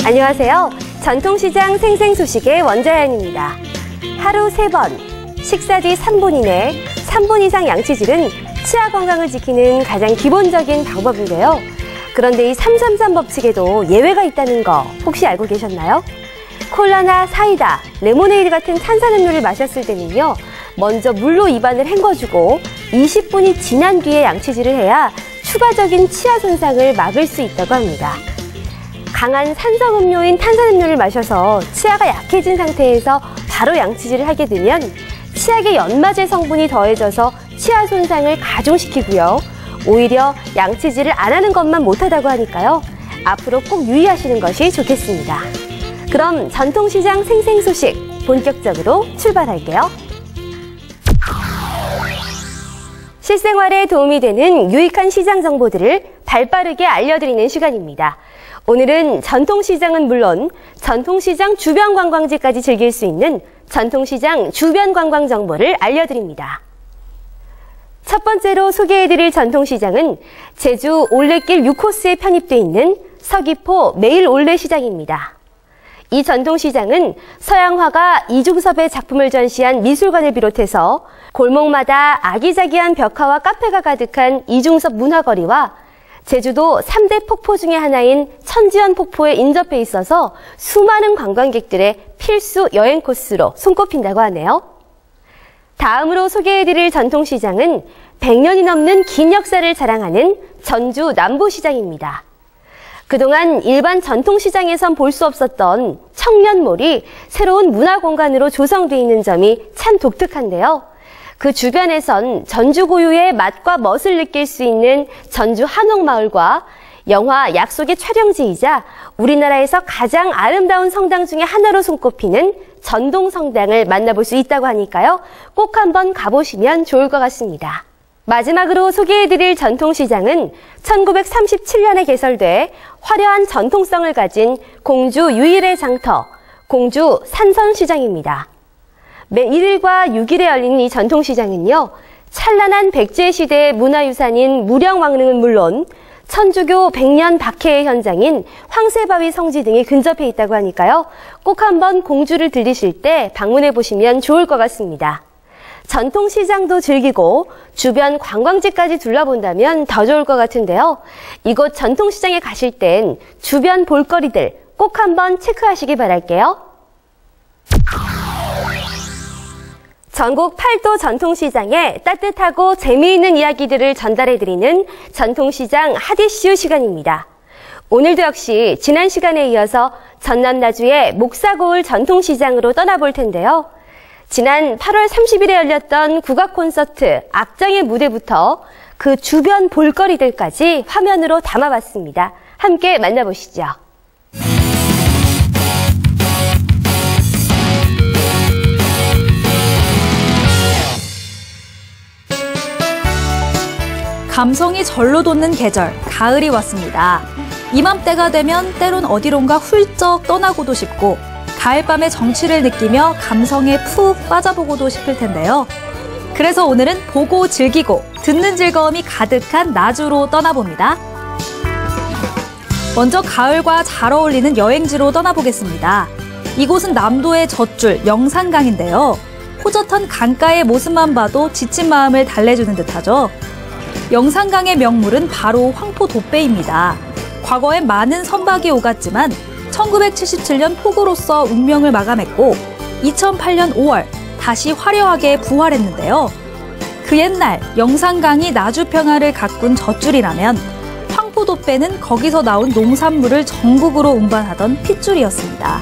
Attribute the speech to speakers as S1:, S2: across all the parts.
S1: 안녕하세요. 전통시장 생생소식의 원자연입니다. 하루 3번, 식사 뒤 3분 이내 3분 이상 양치질은 치아 건강을 지키는 가장 기본적인 방법인데요. 그런데 이 333 법칙에도 예외가 있다는 거 혹시 알고 계셨나요? 콜라나 사이다, 레모네이드 같은 탄산음료를 마셨을 때는요, 먼저 물로 입안을 헹궈주고 20분이 지난 뒤에 양치질을 해야 추가적인 치아 손상을 막을 수 있다고 합니다. 강한 산성음료인 탄산음료를 마셔서 치아가 약해진 상태에서 바로 양치질을 하게 되면 치약의 연마제 성분이 더해져서 치아 손상을 가중시키고요. 오히려 양치질을 안 하는 것만 못하다고 하니까요. 앞으로 꼭 유의하시는 것이 좋겠습니다. 그럼 전통시장 생생소식 본격적으로 출발할게요. 실생활에 도움이 되는 유익한 시장 정보들을 발빠르게 알려드리는 시간입니다. 오늘은 전통시장은 물론 전통시장 주변 관광지까지 즐길 수 있는 전통시장 주변 관광 정보를 알려드립니다. 첫 번째로 소개해드릴 전통시장은 제주 올레길 6코스에 편입되어 있는 서귀포 매일올레시장입니다. 이 전통시장은 서양화가 이중섭의 작품을 전시한 미술관을 비롯해서 골목마다 아기자기한 벽화와 카페가 가득한 이중섭 문화거리와 제주도 3대 폭포 중의 하나인 천지연 폭포에 인접해 있어서 수많은 관광객들의 필수 여행 코스로 손꼽힌다고 하네요. 다음으로 소개해드릴 전통시장은 100년이 넘는 긴 역사를 자랑하는 전주 남부시장입니다. 그동안 일반 전통시장에선 볼 수 없었던 청년몰이 새로운 문화공간으로 조성되어 있는 점이 참 독특한데요. 그 주변에선 전주 고유의 맛과 멋을 느낄 수 있는 전주 한옥마을과 영화 약속의 촬영지이자 우리나라에서 가장 아름다운 성당 중에 하나로 손꼽히는 전동성당을 만나볼 수 있다고 하니까요. 꼭 한번 가보시면 좋을 것 같습니다. 마지막으로 소개해드릴 전통시장은 1937년에 개설돼 화려한 전통성을 가진 공주 유일의 장터, 공주 산선시장입니다. 매 1일과 6일에 열리는 이 전통시장은요, 찬란한 백제시대의 문화유산인 무령왕릉은 물론 천주교 100년 박해의 현장인 황새바위 성지 등이 근접해 있다고 하니까요. 꼭 한번 공주를 들리실 때 방문해 보시면 좋을 것 같습니다. 전통시장도 즐기고 주변 관광지까지 둘러본다면 더 좋을 것 같은데요. 이곳 전통시장에 가실 땐 주변 볼거리들 꼭 한번 체크하시기 바랄게요. 전국 8도 전통시장에 따뜻하고 재미있는 이야기들을 전달해드리는 전통시장 핫이슈 시간입니다. 오늘도 역시 지난 시간에 이어서 전남 나주의 목사고을 전통시장으로 떠나볼 텐데요. 지난 8월 30일에 열렸던 국악 콘서트 악장의 무대부터 그 주변 볼거리들까지 화면으로 담아봤습니다. 함께 만나보시죠.
S2: 감성이 절로 돋는 계절, 가을이 왔습니다. 이맘때가 되면 때론 어디론가 훌쩍 떠나고도 싶고 가을밤의 정취를 느끼며 감성에 푹 빠져보고도 싶을 텐데요. 그래서 오늘은 보고 즐기고 듣는 즐거움이 가득한 나주로 떠나봅니다. 먼저 가을과 잘 어울리는 여행지로 떠나보겠습니다. 이곳은 남도의 젖줄 영산강인데요. 호젓한 강가의 모습만 봐도 지친 마음을 달래주는 듯하죠. 영산강의 명물은 바로 황포도배입니다. 과거엔 많은 선박이 오갔지만 1977년 폭우로서 운명을 마감했고 2008년 5월 다시 화려하게 부활했는데요. 그 옛날 영산강이 나주 평화를 가꾼 젖줄이라면 황포도배는 거기서 나온 농산물을 전국으로 운반하던 핏줄이었습니다.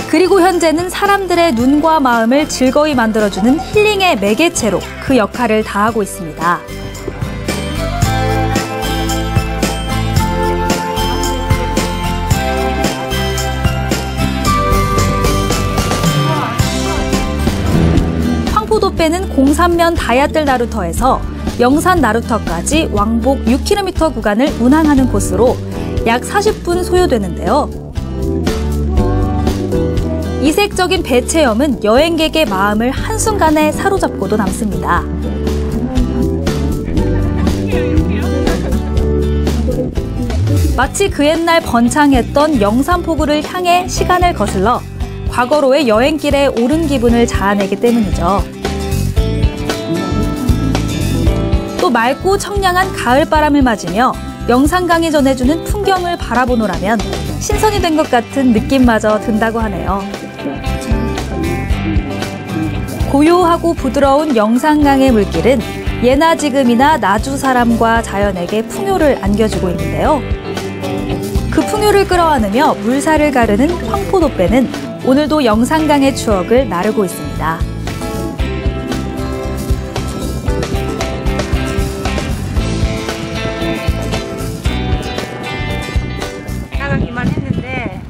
S2: 그리고 현재는 사람들의 눈과 마음을 즐거이 만들어주는 힐링의 매개체로 그 역할을 다하고 있습니다. 황포도배는 공산면 다야뜰 나루터에서 영산 나루터까지 왕복 6km 구간을 운항하는 코스로 약 40분 소요되는데요. 이색적인 배 체험은 여행객의 마음을 한순간에 사로잡고도 남습니다. 마치 그 옛날 번창했던 영산포구를 향해 시간을 거슬러 과거로의 여행길에 오른 기분을 자아내기 때문이죠. 또 맑고 청량한 가을바람을 맞으며 영산강이 전해주는 풍경을 바라보노라면 신선이 된 것 같은 느낌마저 든다고 하네요. 고요하고 부드러운 영산강의 물길은 예나 지금이나 나주 사람과 자연에게 풍요를 안겨주고 있는데요. 그 풍요를 끌어안으며 물살을 가르는 황포도배는 오늘도 영산강의 추억을 나르고 있습니다.
S3: 나가기만 했는데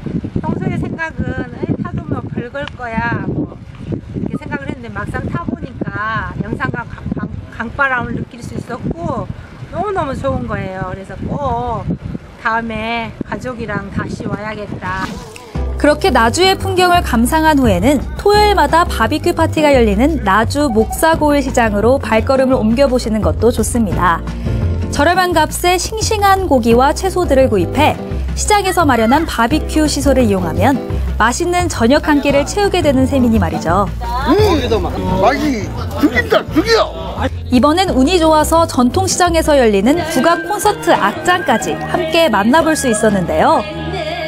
S3: 평소의 생각은 타도 뭐 별걸 거야 뭐 이렇게 생각을 했는데 막상 타보니까 영산강 강바람을 느낄 수 있었고 너무너무 좋은 거예요. 그래서 꼭 다음에 가족이랑 다시 와야겠다.
S2: 그렇게 나주의 풍경을 감상한 후에는 토요일마다 바비큐 파티가 열리는 나주 목사고을 시장으로 발걸음을 옮겨보시는 것도 좋습니다. 저렴한 값에 싱싱한 고기와 채소들을 구입해 시장에서 마련한 바비큐 시설을 이용하면 맛있는 저녁 한 끼를 채우게 되는 셈이니 말이죠.
S4: 맛이 죽인다, 죽여!
S2: 이번엔 운이 좋아서 전통시장에서 열리는 국악 콘서트 악장까지 함께 만나볼 수 있었는데요.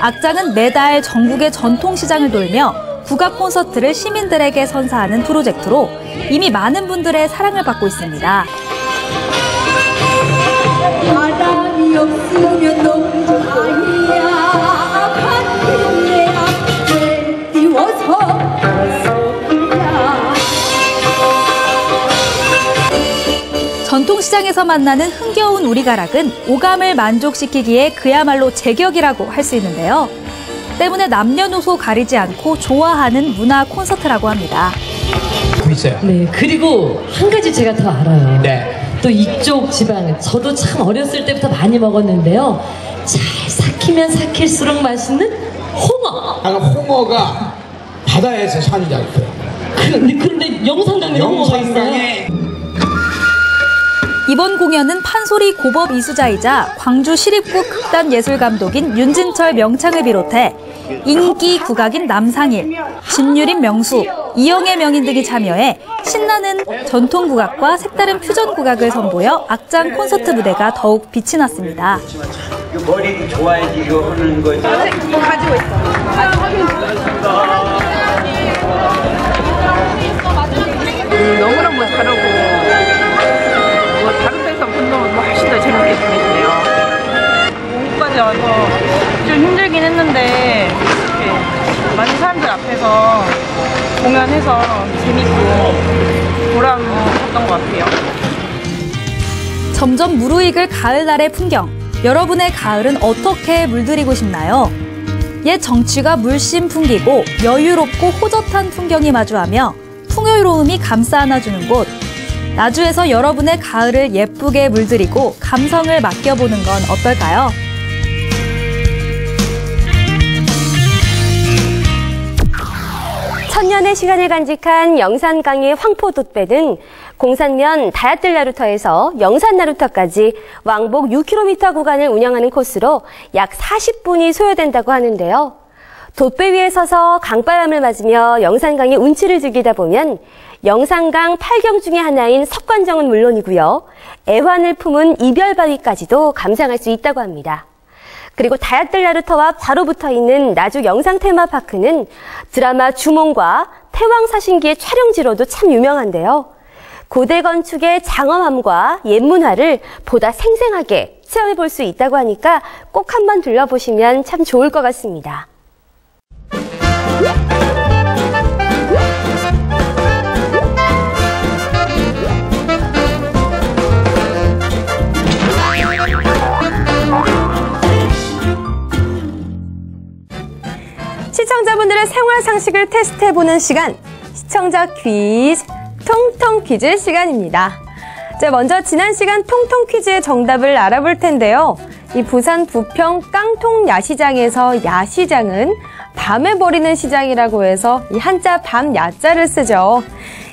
S2: 악장은 매달 전국의 전통시장을 돌며 국악 콘서트를 시민들에게 선사하는 프로젝트로 이미 많은 분들의 사랑을 받고 있습니다.
S5: 바람이 없으면 너무 아니야 반대 앞에 띄워서
S2: 전통시장에서 만나는 흥겨운 우리가락은 오감을 만족시키기에 그야말로 제격이라고 할 수 있는데요. 때문에 남녀노소 가리지 않고 좋아하는 문화 콘서트라고 합니다.
S6: 있어요.
S7: 네, 그리고 한 가지 제가 더 알아요.
S6: 네.
S7: 또 이쪽 지방, 저도 참 어렸을 때부터 많이 먹었는데요. 잘 삭히면 삭힐수록 맛있는 홍어.
S6: 홍어가 바다에서 사는 줄 알고요.
S7: 그런데 영산강에 홍어가 있어요.
S2: 이번 공연은 판소리 고법 이수자이자 광주 시립국 극단 예술감독인 윤진철 명창을 비롯해 인기 국악인 남상일, 진유림 명수, 이영애 명인 등이 참여해 신나는 전통 국악과 색다른 퓨전 국악을 선보여 악장 콘서트 무대가 더욱 빛이 났습니다.
S8: 머리도 좋아야지 이거 하는 거죠.
S3: 가지고 있어. 너무너무 다르고 다른 데서 운동은 훨씬 더 재밌게 보내주네요. 공부까지 와서 좀 힘들긴 했는데 이렇게 많은 사람들 앞에서 공연해서 재밌고 보람했던 것 같아요.
S2: 점점 무르익을 가을날의 풍경. 여러분의 가을은 어떻게 물들이고 싶나요? 옛 정취가 물씬 풍기고 여유롭고 호젓한 풍경이 마주하며 풍요로움이 감싸 안아주는 곳. 나주에서 여러분의 가을을 예쁘게 물들이고 감성을 맡겨보는 건 어떨까요?
S1: 천년의 시간을 간직한 영산강의 황포도배는 공산면 다얏들 나루터에서 영산 나루터까지 왕복 6km 구간을 운영하는 코스로 약 40분이 소요된다고 하는데요. 돛배 위에 서서 강바람을 맞으며 영산강의 운치를 즐기다 보면 영산강 8경 중의 하나인 석관정은 물론이고요. 애환을 품은 이별바위까지도 감상할 수 있다고 합니다. 그리고 다얏들 나루터와 바로 붙어있는 나주 영상테마파크는 드라마 주몽과 태왕사신기의 촬영지로도 참 유명한데요. 고대 건축의 장엄함과 옛문화를 보다 생생하게 체험해볼 수 있다고 하니까 꼭 한번 들러보시면 참 좋을 것 같습니다.
S9: 시청자분들의 생활 상식을 테스트해보는 시간, 시청자 퀴즈, 통통 퀴즈 시간입니다. 자, 먼저 지난 시간 통통 퀴즈의 정답을 알아볼 텐데요. 이 부산 부평 깡통 야시장에서 야시장은 밤에 벌이는 시장이라고 해서 이 한자 밤 야자를 쓰죠.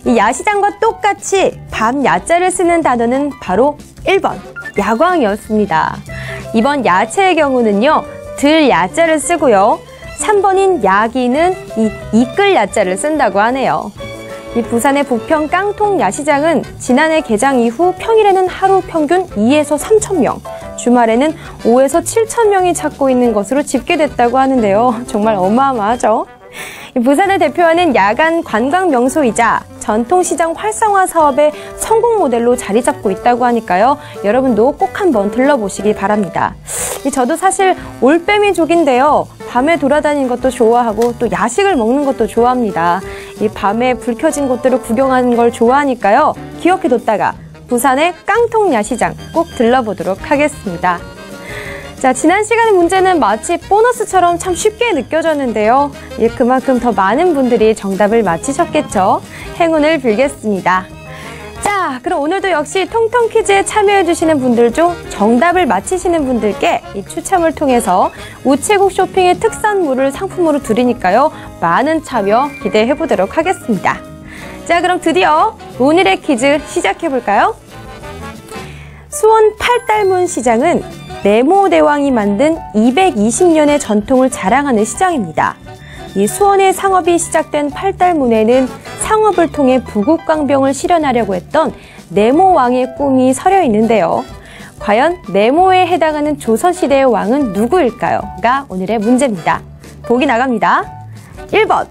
S9: 이 야시장과 똑같이 밤 야자를 쓰는 단어는 바로 1번 야광이었습니다. 이번 야채의 경우는요, 들 야자를 쓰고요. 3번인 야기는 이 이끌 야자를 쓴다고 하네요. 이 부산의 부평 깡통 야시장은 지난해 개장 이후 평일에는 하루 평균 2에서 3천 명, 주말에는 5에서 7천 명이 찾고 있는 것으로 집계됐다고 하는데요. 정말 어마어마하죠. 부산을 대표하는 야간 관광 명소이자 전통시장 활성화 사업의 성공 모델로 자리 잡고 있다고 하니까요. 여러분도 꼭 한번 들러보시기 바랍니다. 저도 사실 올빼미족인데요. 밤에 돌아다니는 것도 좋아하고 또 야식을 먹는 것도 좋아합니다. 이 밤에 불 켜진 곳들을 구경하는 걸 좋아하니까요. 기억해뒀다가 부산의 깡통 야시장 꼭 들러보도록 하겠습니다. 자, 지난 시간의 문제는 마치 보너스처럼 참 쉽게 느껴졌는데요. 그만큼 더 많은 분들이 정답을 맞히셨겠죠. 행운을 빌겠습니다. 자, 그럼 오늘도 역시 통통 퀴즈에 참여해주시는 분들 중 정답을 맞히시는 분들께 이 추첨을 통해서 우체국 쇼핑의 특산물을 상품으로 드리니까요. 많은 참여 기대해보도록 하겠습니다. 자, 그럼 드디어 오늘의 퀴즈 시작해볼까요? 수원 팔달문 시장은 네모대왕이 만든 220년의 전통을 자랑하는 시장입니다. 이 수원의 상업이 시작된 팔달문에는 상업을 통해 부국강병을 실현하려고 했던 네모왕의 꿈이 서려 있는데요. 과연 네모에 해당하는 조선시대의 왕은 누구일까요? 가 오늘의 문제입니다. 보기 나갑니다. 1번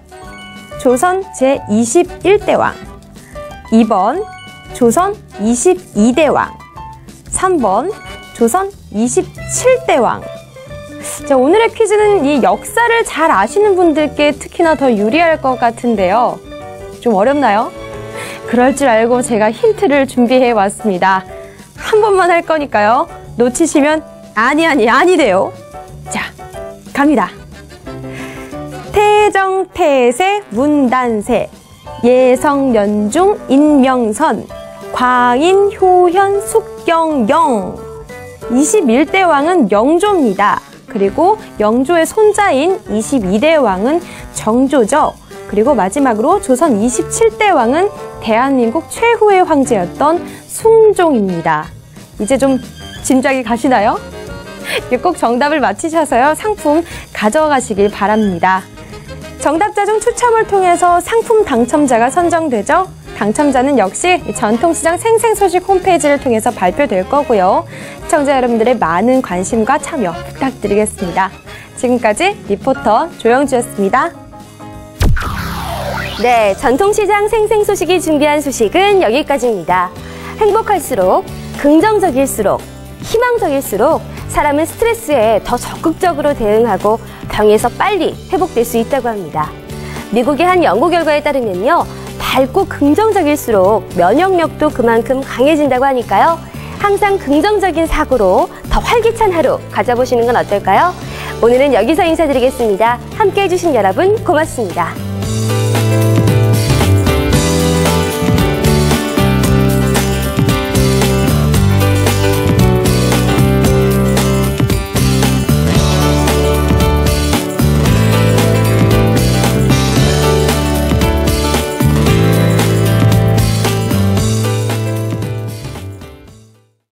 S9: 조선 제21대 왕, 2번 조선 22대 왕, 3번 조선 27대 왕. 자, 오늘의 퀴즈는 이 역사를 잘 아시는 분들께 특히나 더 유리할 것 같은데요. 좀 어렵나요? 그럴 줄 알고 제가 힌트를 준비해 왔습니다. 한 번만 할 거니까요. 놓치시면 아니래요. 자, 갑니다. 태정, 태세, 문단세, 예성, 연중, 인명선, 광인, 효현, 숙경영. 21대 왕은 영조입니다. 그리고 영조의 손자인 22대 왕은 정조죠. 그리고 마지막으로 조선 27대 왕은 대한민국 최후의 황제였던 숭종입니다. 이제 좀 짐작이 가시나요? 꼭 정답을 맞히셔서요. 상품 가져가시길 바랍니다. 정답자 중 추첨을 통해서 상품 당첨자가 선정되죠. 당첨자는 역시 전통시장 생생소식 홈페이지를 통해서 발표될 거고요. 시청자 여러분들의 많은 관심과 참여 부탁드리겠습니다. 지금까지 리포터 조영주였습니다.
S1: 네, 전통시장 생생소식이 준비한 소식은 여기까지입니다. 행복할수록, 긍정적일수록, 희망적일수록 사람은 스트레스에 더 적극적으로 대응하고 병에서 빨리 회복될 수 있다고 합니다. 미국의 한 연구 결과에 따르면요, 밝고 긍정적일수록 면역력도 그만큼 강해진다고 하니까요. 항상 긍정적인 사고로 더 활기찬 하루 가져보시는 건 어떨까요? 오늘은 여기서 인사드리겠습니다. 함께해 주신 여러분 고맙습니다.